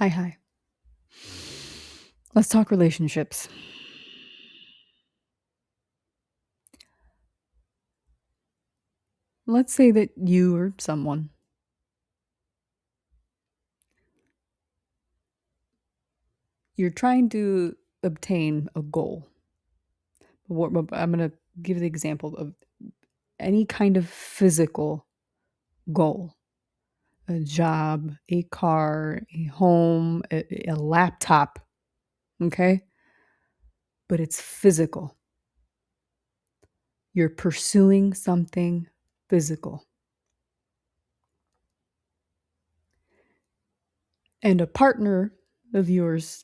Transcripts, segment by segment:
Hi. Let's talk relationships. Let's say that you or someone, you're trying to obtain a goal. I'm going to give the example of any kind of physical goal, a job, a car, a home, a laptop. Okay. But it's physical. You're pursuing something physical. And a partner of yours,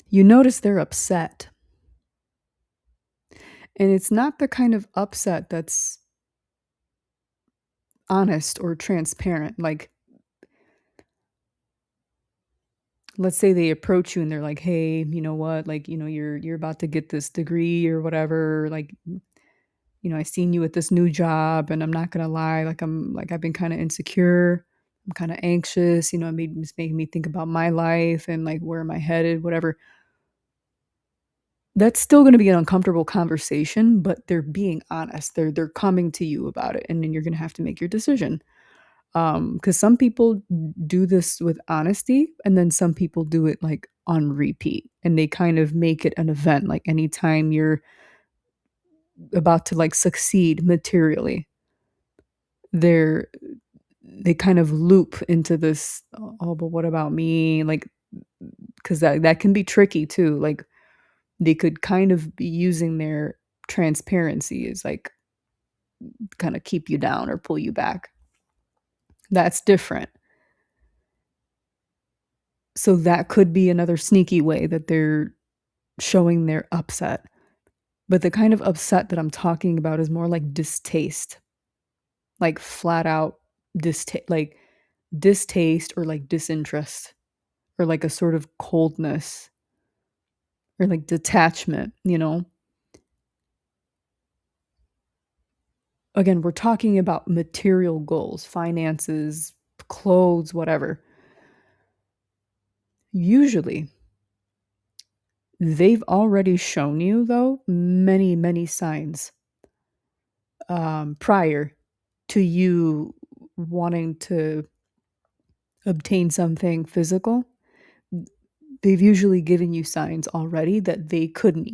you notice they're upset. And it's not the kind of upset that's honest or transparent. Like, let's say they approach you and they're like, "Hey, you know what? Like, you're about to get this degree or whatever. Like, I seen you at this new job, and I'm not gonna lie, I've been kind of insecure. I'm kind of anxious. It's making me think about my life and like where am I headed, whatever." That's still going to be an uncomfortable conversation, but they're being honest. They're coming to you about it, and then you're going to have to make your decision. Because some people do this with honesty, and then some people do it, like, on repeat, and they kind of make it an event, like, anytime you're about to, like, succeed materially, they're they kind of loop into this, "Oh, but what about me?" Like, because that can be tricky too, like, they could kind of be using their transparency as, like, kinda keep you down or pull you back. That's different. So that could be another sneaky way that they're showing their upset. But the kind of upset that I'm talking about is more like distaste, like flat out distaste or like disinterest or like a sort of coldness or like detachment. Again, we're talking about material goals, finances, clothes, whatever. Usually, they've already shown you, though, many, many signs prior to you wanting to obtain something physical. They've usually given you signs already that they couldn't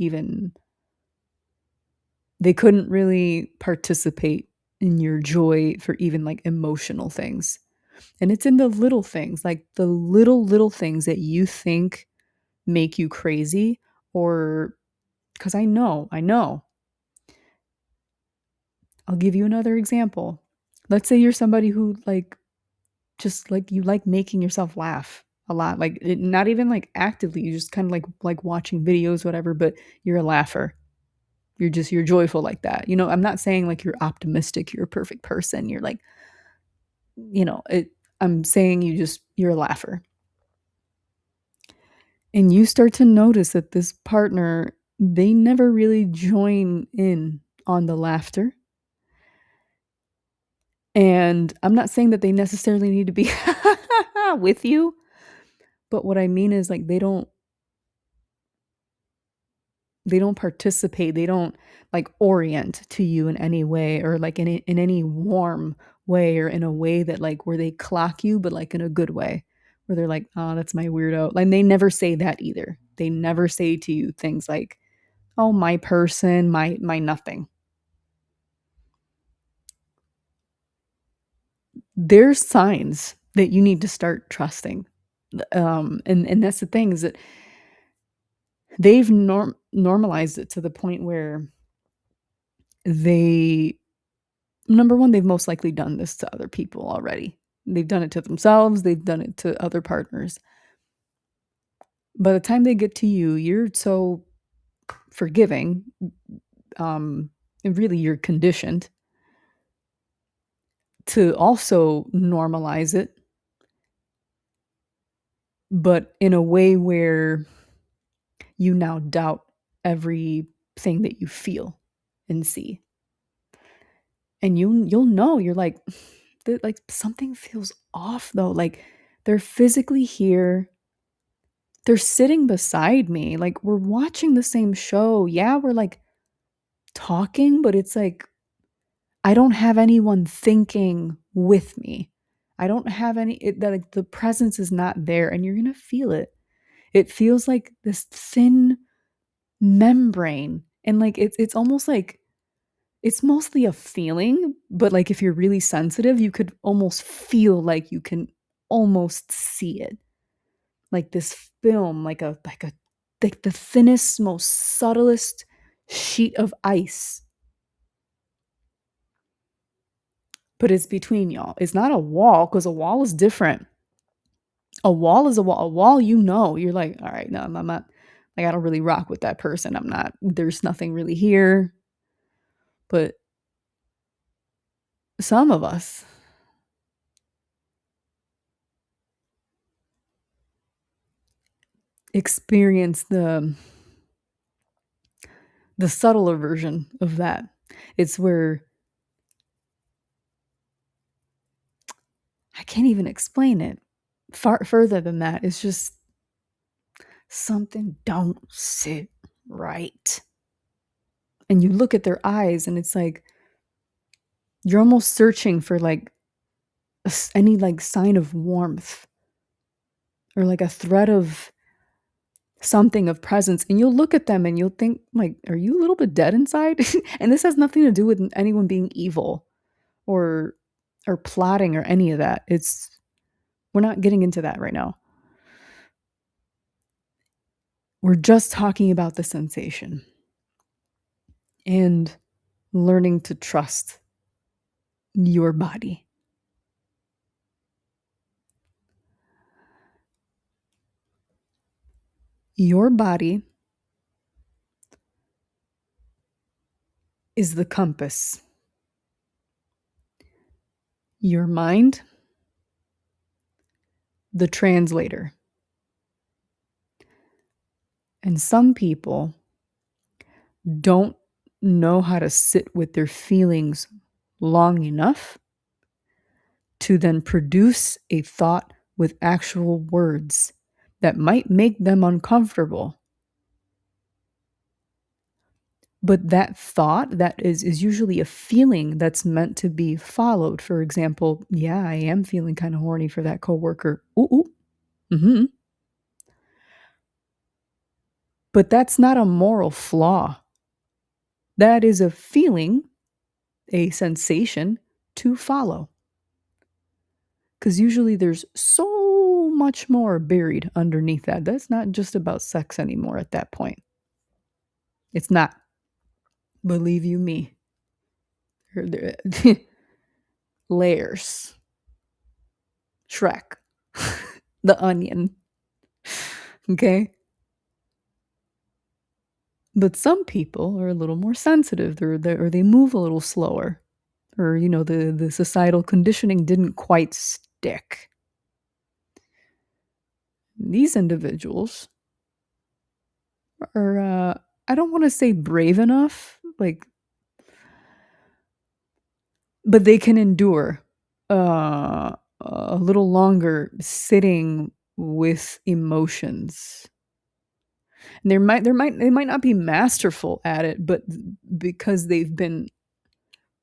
really participate in your joy for even, like, emotional things. And it's in the little things, like the little things that you think make you crazy, or because I know. I'll give you another example. Let's say you're somebody who, like, just, like, you like making yourself laugh a lot, like, not even, like, actively, you just kinda like watching videos, whatever, but you're a laugher. You're joyful like that. I'm not saying, like, you're optimistic, you're a perfect person, you're, like, it I'm saying you're a laugher. And you start to notice that this partner, they never really join in on the laughter, and I'm not saying that they necessarily need to be with you, but what I mean is, like, they don't participate, they don't, like, orient to you in any way or, like, in any warm way or in a way that, like, where they clock you, but, like, in a good way, where they're like, "Oh, that's my weirdo." Like, they never say that either. They never say to you things like, "Oh, my person, my nothing." There's signs that you need to start trusting. And that's the thing is that they've normalized it to the point where they number 1, they've most likely done this to other people already. They've done it to themselves, they've done it to other partners. By the time they get to you, you're so forgiving, and really you're conditioned to also normalize it, but in a way where you now doubt everything that you feel and see. And you'll know, you're like, like something feels off though. Like they're physically here. They're sitting beside me. Like we're watching the same show. Yeah, we're like talking, but it's like I don't have anyone thinking with me. I don't have like the presence is not there and you're going to feel it. It feels like this thin membrane and like it's almost like it's mostly a feeling, but like if you're really sensitive, you could almost feel like you can almost see it. Like this film, like the thinnest, most subtlest sheet of ice. But it's between y'all. It's not a wall because a wall is different. A wall is a wall. A wall, you're like, all right, no, I'm not like I don't really rock with that person. I'm not, there's nothing really here. But some of us experience the subtler version of that. It's where I can't even explain it. Far further than that, it's just something don't sit right. And you look at their eyes and it's like you're almost searching for like any like sign of warmth or like a thread of something of presence and you'll look at them and you'll think like are you a little bit dead inside and this has nothing to do with anyone being evil or plotting or any of that. It's we're not getting into that right now. We're just talking about the sensation and learning to trust your body. Your body is the compass. Your mind, the translator. And some people don't know how to sit with their feelings long enough to then produce a thought with actual words that might make them uncomfortable. But that thought that is usually a feeling that's meant to be followed. For example, yeah, I am feeling kind of horny for that coworker. Ooh, ooh. Mm-hmm. But that's not a moral flaw. That is a feeling, a sensation to follow. Because usually there's so much more buried underneath that. That's not just about sex anymore at that point. It's not. Believe you me. Layers. Shrek. The onion. Okay? But some people are a little more sensitive, or they move a little slower, or the societal conditioning didn't quite stick. These individuals are, I don't want to say brave enough, like, but they can endure a little longer sitting with emotions. And they might not be masterful at it, but because they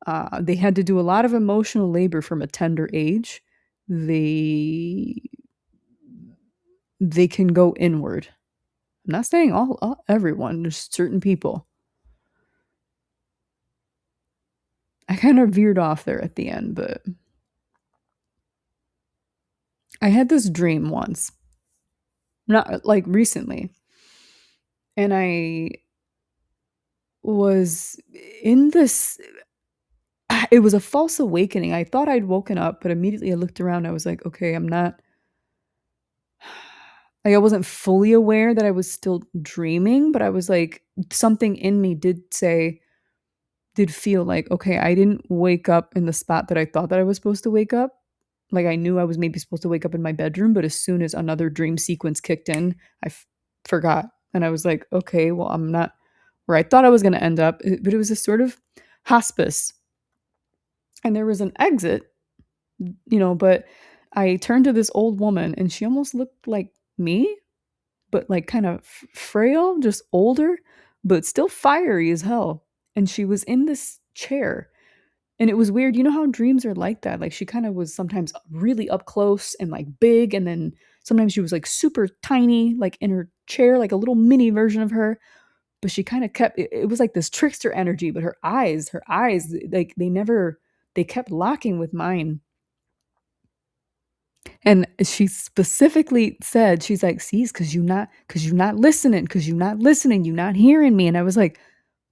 had to do a lot of emotional labor from a tender age, they they can go inward. I'm not saying all everyone, there's certain people. I kind of veered off there at the end, but I had this dream once, not like recently, and I was in this. It was a false awakening. I thought I'd woken up, but immediately I looked around. I was like, okay, I'm not. Like I wasn't fully aware that I was still dreaming, but I was like, something in me did feel like, okay, I didn't wake up in the spot that I thought that I was supposed to wake up. Like I knew I was maybe supposed to wake up in my bedroom, but as soon as another dream sequence kicked in, forgot. And I was like, okay, well, I'm not where I thought I was going to end up, but it was a sort of hospice. And there was an exit But I turned to this old woman and she almost looked like me, but like kind of frail, just older, but still fiery as hell. And she was in this chair. And it was weird. You know how dreams are like that? Like she kind of was sometimes really up close and like big. And then sometimes she was like super tiny, like in her chair, like a little mini version of her. But she kind of kept it was like this trickster energy, but her eyes, like they kept locking with mine. And she specifically said, she's like, "See, because you're not listening, you're not hearing me." And I was like,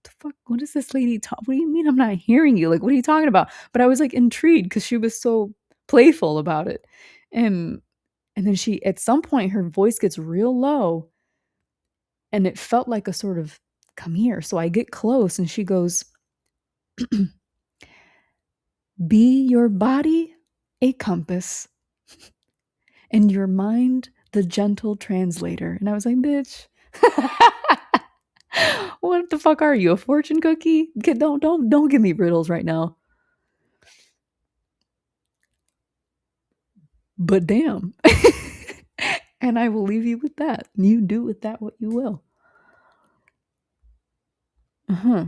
"The fuck? What is this lady talk? What do you mean I'm not hearing you? Like, what are you talking about?" But I was like intrigued because she was so playful about it. And and then she, at some point, her voice gets real low, and it felt like a sort of come here. So I get close, and she goes, "Be your body a compass, and your mind the gentle translator." And I was like, "Bitch." What the fuck are you, a fortune cookie? Don't give me riddles right now. But damn. And I will leave you with that. You do with that what you will. Uh-huh.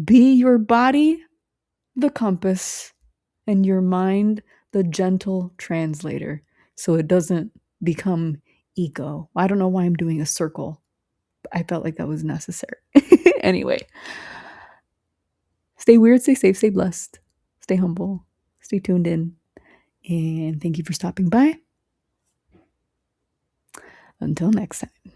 Be your body the compass and your mind the gentle translator, so it doesn't become ego. I don't know why I'm doing a circle. I felt like that was necessary. Anyway, stay weird, stay safe, stay blessed, stay humble, stay tuned in, and thank you for stopping by. Until next time.